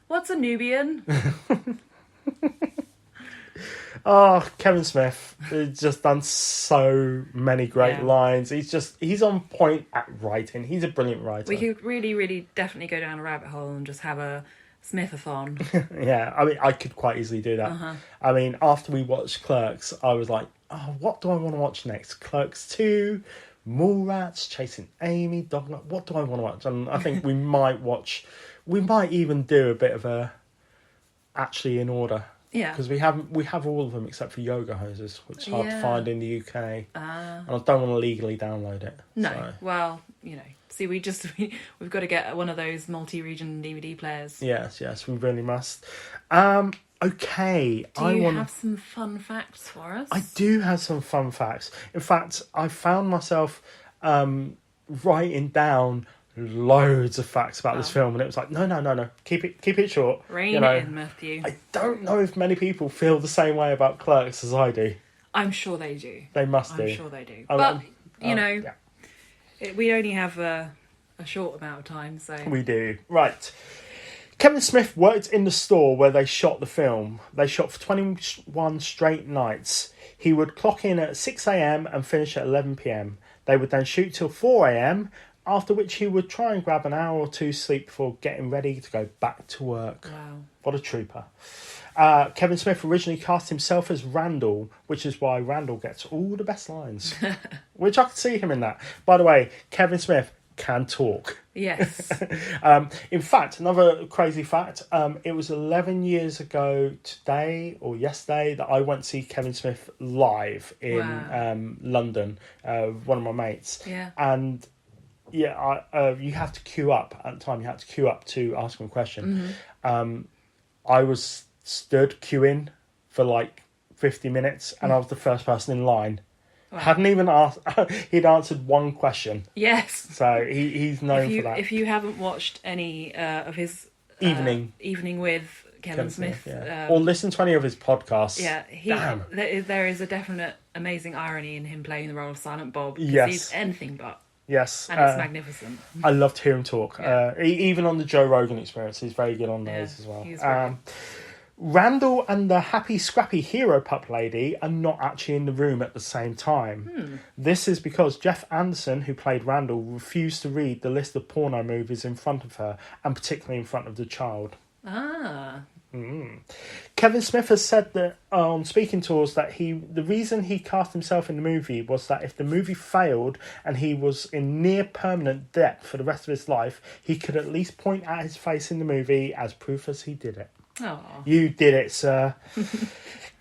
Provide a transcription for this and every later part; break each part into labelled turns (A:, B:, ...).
A: What's a Nubian?
B: Oh, Kevin Smith has just done so many great lines. He's on point at writing. He's a brilliant writer.
A: We could really, really definitely go down a rabbit hole and just have a Smithathon.
B: Yeah, I mean, I could quite easily do that. I mean, after we watched Clerks, I was like, oh, what do I want to watch next? Clerks 2, Mallrats, Chasing Amy, Dogma. What do I want to watch? And I think we might even do a bit of a, actually in order.
A: Yeah.
B: Because we have all of them except for Yoga Hoses, which is hard to find in the UK. And I don't want to legally download it.
A: No,
B: so.
A: Well, see, we've got to get one of those multi-region DVD players.
B: Yes, we really must. Okay.
A: Do you have some fun facts for us?
B: I do have some fun facts. In fact, I found myself writing down loads of facts about this film, and it was like, no, keep it short.
A: Rein it in, Matthew.
B: I don't know if many people feel the same way about Clerks as I do.
A: I'm sure they do.
B: They must do.
A: I'm sure they do. But we only have a short amount of time, so
B: we do. Right. Kevin Smith worked in the store where they shot the film. They shot for 21 straight nights. He would clock in at 6 a.m. and finish at 11 p.m. They would then shoot till 4 a.m, after which he would try and grab an hour or two sleep before getting ready to go back to work.
A: Wow.
B: What a trooper. Kevin Smith originally cast himself as Randall, which is why Randall gets all the best lines. Which I could see him in that. By the way, Kevin Smith can talk.
A: Yes.
B: In fact, another crazy fact, it was 11 years ago today or yesterday that I went to see Kevin Smith live in London, one of my mates.
A: Yeah.
B: And you have to queue up. At the time, you had to queue up to ask him a question. I was stood queuing for like 50 minutes and I was the first person in line. Wow. Hadn't even asked. He'd answered one question.
A: Yes.
B: So he's known for that.
A: If you haven't watched any of his Evening with Kevin Smith,
B: or listen to any of his podcasts.
A: Yeah, there is a definite amazing irony in him playing the role of Silent Bob.
B: Yes.
A: He's anything but.
B: Yes.
A: And it's magnificent.
B: I love to hear him talk.
A: Yeah.
B: Even on the Joe Rogan Experience, he's very good on those as well.
A: He's very good.
B: Randall and the happy, scrappy hero pup lady are not actually in the room at the same time. This is because Jeff Anderson, who played Randall, refused to read the list of porno movies in front of her, and particularly in front of the child. Kevin Smith has said that on speaking tours that the reason he cast himself in the movie was that if the movie failed and he was in near permanent debt for the rest of his life, he could at least point at his face in the movie as proof as he did it.
A: Aww.
B: You did it, sir.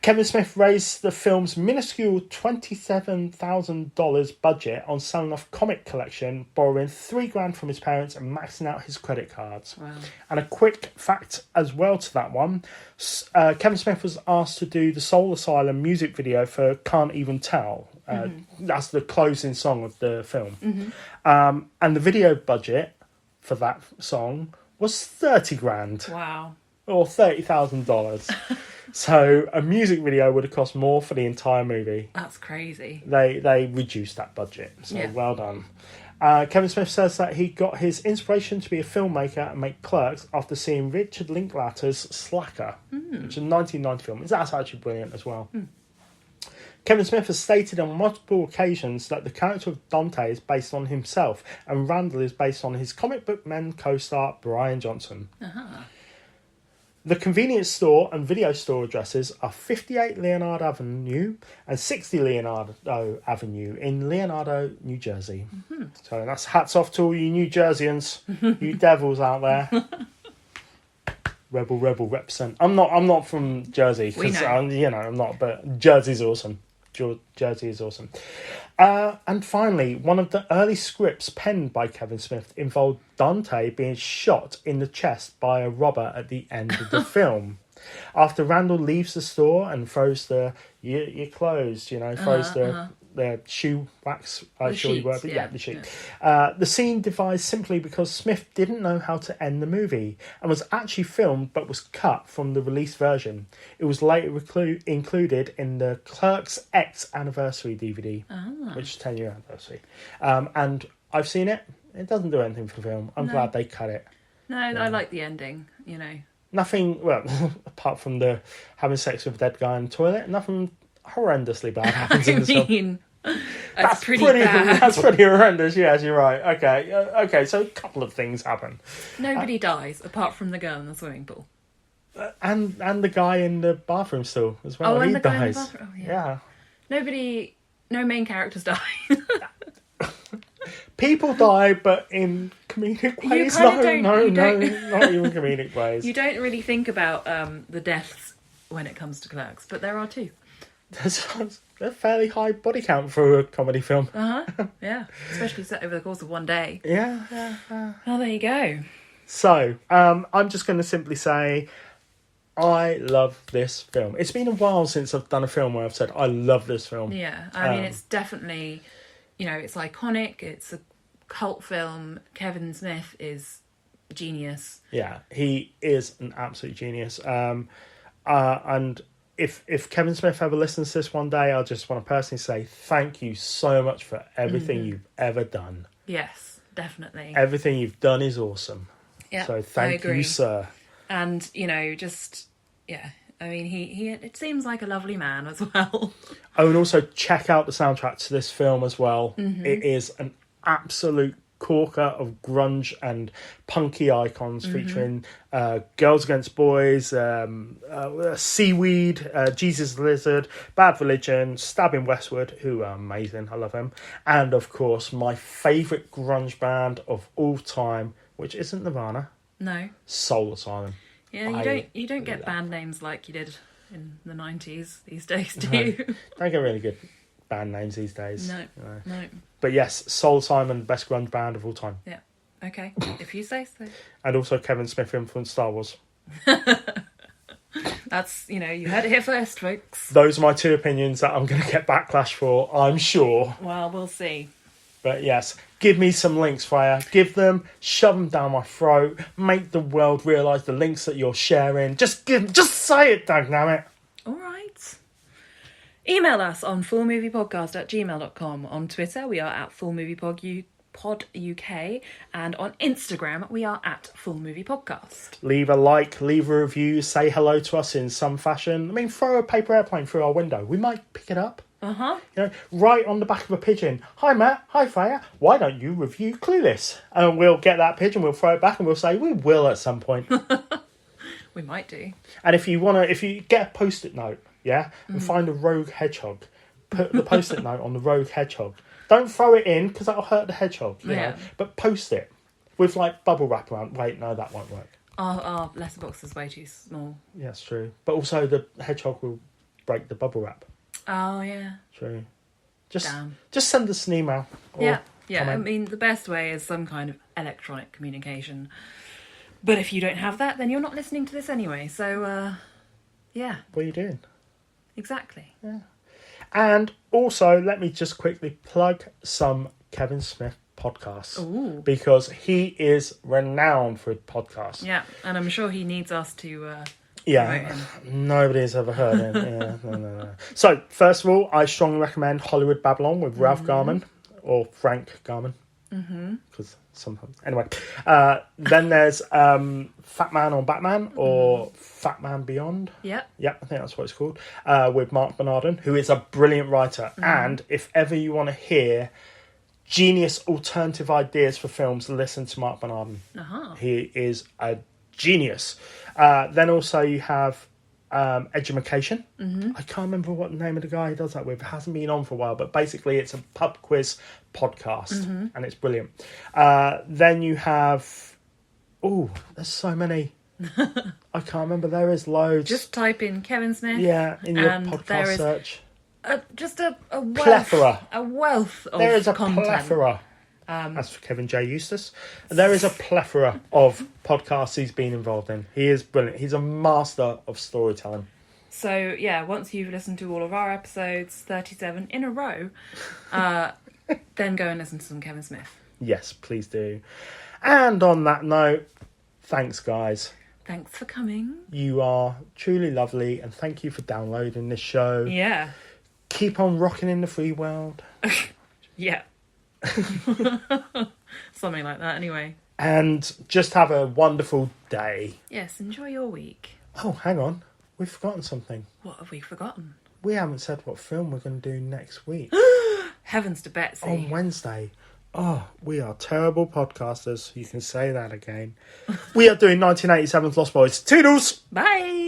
B: Kevin Smith raised the film's minuscule $27,000 budget on selling off comic collection, borrowing $3,000 from his parents and maxing out his credit cards.
A: Wow.
B: And a quick fact as well to that one, Kevin Smith was asked to do the Soul Asylum music video for Can't Even Tell. That's the closing song of the film. And the video budget for that song was $30,000.
A: Wow.
B: Or $30,000. So a music video would have cost more for the entire movie.
A: That's crazy.
B: They reduced that budget. So well done. Kevin Smith says that he got his inspiration to be a filmmaker and make Clerks after seeing Richard Linklater's Slacker, which is a 1990 film. That's actually brilliant as well. Kevin Smith has stated on multiple occasions that the character of Dante is based on himself and Randall is based on his comic book men co-star Brian Johnson. The convenience store and video store addresses are 58 Leonard Avenue and 60 Leonardo Avenue in Leonardo, New Jersey. So that's hats off to all you New Jerseyans, you devils out there. Rebel represent. I'm not from Jersey because I'm not, but Jersey's awesome. Jersey is awesome. And finally, one of the early scripts penned by Kevin Smith involved Dante being shot in the chest by a robber at the end of the film. After Randall leaves the store and throws your clothes, throws the shoe wax. The sheet. The scene devised simply because Smith didn't know how to end the movie and was actually filmed but was cut from the released version. It was later included in the Clerks X anniversary DVD, which is 10-year anniversary. And I've seen it. It doesn't do anything for the film. I'm glad they cut it.
A: No, I like the ending,
B: Nothing, well, apart from the having sex with a dead guy in the toilet, nothing horrendously bad happens in this film.
A: That's pretty bad.
B: That's pretty horrendous, yes, you're right. Okay, so a couple of things happen.
A: Nobody dies, apart from the girl in the swimming pool.
B: And the guy in the bathroom still, as well.
A: Oh, and
B: he
A: the
B: dies.
A: guy in the bathroom. Oh, yeah. No main characters die.
B: People die, but in comedic ways. Not even comedic ways.
A: You don't really think about the deaths when it comes to Clerks, but there are two.
B: There's a fairly high body count for a comedy film.
A: Yeah, especially set over the course of one day.
B: Yeah.
A: Oh, there you go.
B: So, I'm just going to simply say, I love this film. It's been a while since I've done a film where I've said, I love this film.
A: Yeah, I mean, it's definitely, it's iconic. It's a cult film. Kevin Smith is genius.
B: Yeah, he is an absolute genius. And if Kevin Smith ever listens to this one day, I just want to personally say thank you so much for everything you've ever done.
A: Yes, definitely.
B: Everything you've done is awesome.
A: Yeah,
B: so thank you, sir.
A: And, I mean, he it seems like a lovely man as well.
B: Oh, and also check out the soundtrack to this film as well. It is an absolute corker of grunge and punky icons featuring Girls Against Boys, Seaweed, Jesus Lizard, Bad Religion, Stabbing Westward, who are amazing, I love him, and of course my favourite grunge band of all time, which isn't Nirvana.
A: No.
B: Soul Asylum.
A: Yeah, you don't get band names like you did in the 90s these days, do you?
B: Don't get really good band names these days.
A: No.
B: But yes, Soul Asylum, best grunge band of all time.
A: Yeah. Okay, if you say so.
B: And also Kevin Smith influenced Star Wars.
A: That's, you heard it here first, folks.
B: Those are my two opinions that I'm going to get backlash for, I'm sure.
A: Well, we'll see.
B: But yes, give me some links, Freya. Give them, shove them down my throat, make the world realise the links that you're sharing. Just say it, dagnammit.
A: All right. Email us on fullmoviepodcast@gmail.com. On Twitter, we are at fullmoviepoduk, and on Instagram, we are at fullmoviepodcast.
B: Leave a like, leave a review, say hello to us in some fashion. I mean, throw a paper airplane through our window. We might pick it up. Right on the back of a pigeon. Hi, Matt. Hi, Freya. Why don't you review Clueless? And we'll get that pigeon, we'll throw it back, and we'll say we will at some point.
A: We might do.
B: And if you get a post-it note, and find a rogue hedgehog, put the post-it note on the rogue hedgehog. Don't throw it in because that'll hurt the hedgehog. You know? But post it with like bubble wrap around. Wait, no, that won't work.
A: Our letterbox is way too small.
B: Yeah, it's true. But also the hedgehog will break the bubble wrap.
A: Oh yeah.
B: True. Just send us an email.
A: Or comment. I mean, the best way is some kind of electronic communication. But if you don't have that, then you're not listening to this anyway. So, yeah.
B: What are you doing?
A: Exactly.
B: Yeah. And also, let me just quickly plug some Kevin Smith podcasts.
A: Ooh.
B: Because he is renowned for podcasts.
A: Yeah, and I'm sure he needs us to
B: nobody's ever heard him. No. So, first of all, I strongly recommend Hollywood Babylon with Ralph Garman, or Frank Garman. Because sometimes... Anyway. Then there's Fat Man on Batman, or Fat Man Beyond.
A: Yeah,
B: I think that's what it's called. With Mark Bernardin, who is a brilliant writer. And if ever you want to hear genius alternative ideas for films, listen to Mark Bernardin. He is a genius. Then also you have Edumacation. I can't remember what the name of the guy he does that with. It hasn't been on for a while, but basically it's a pub quiz podcast and it's brilliant. Then you have... Oh, there's so many. I can't remember. There is loads.
A: Just type in Kevin Smith.
B: Yeah, in your podcast search.
A: Just a wealth.
B: Plethora.
A: A wealth of content.
B: There is a plethora. As for Kevin J. Eustace, there is a plethora of podcasts he's been involved in. He is brilliant. He's a master of storytelling.
A: So, yeah, once you've listened to all of our episodes, 37 in a row, then go and listen to some Kevin Smith.
B: Yes, please do. And on that note, thanks, guys.
A: Thanks for coming.
B: You are truly lovely, and thank you for downloading this show.
A: Yeah.
B: Keep on rocking in the free world.
A: Yeah. Something like that, anyway.
B: And just have a wonderful day.
A: Yes, enjoy your week.
B: Oh, hang on. We've forgotten something.
A: What have we forgotten?
B: We haven't said what film we're going to do next week.
A: Heavens to Betsy.
B: On Wednesday. Oh, we are terrible podcasters. You can say that again. We are doing 1987's Lost Boys. Toodles!
A: Bye!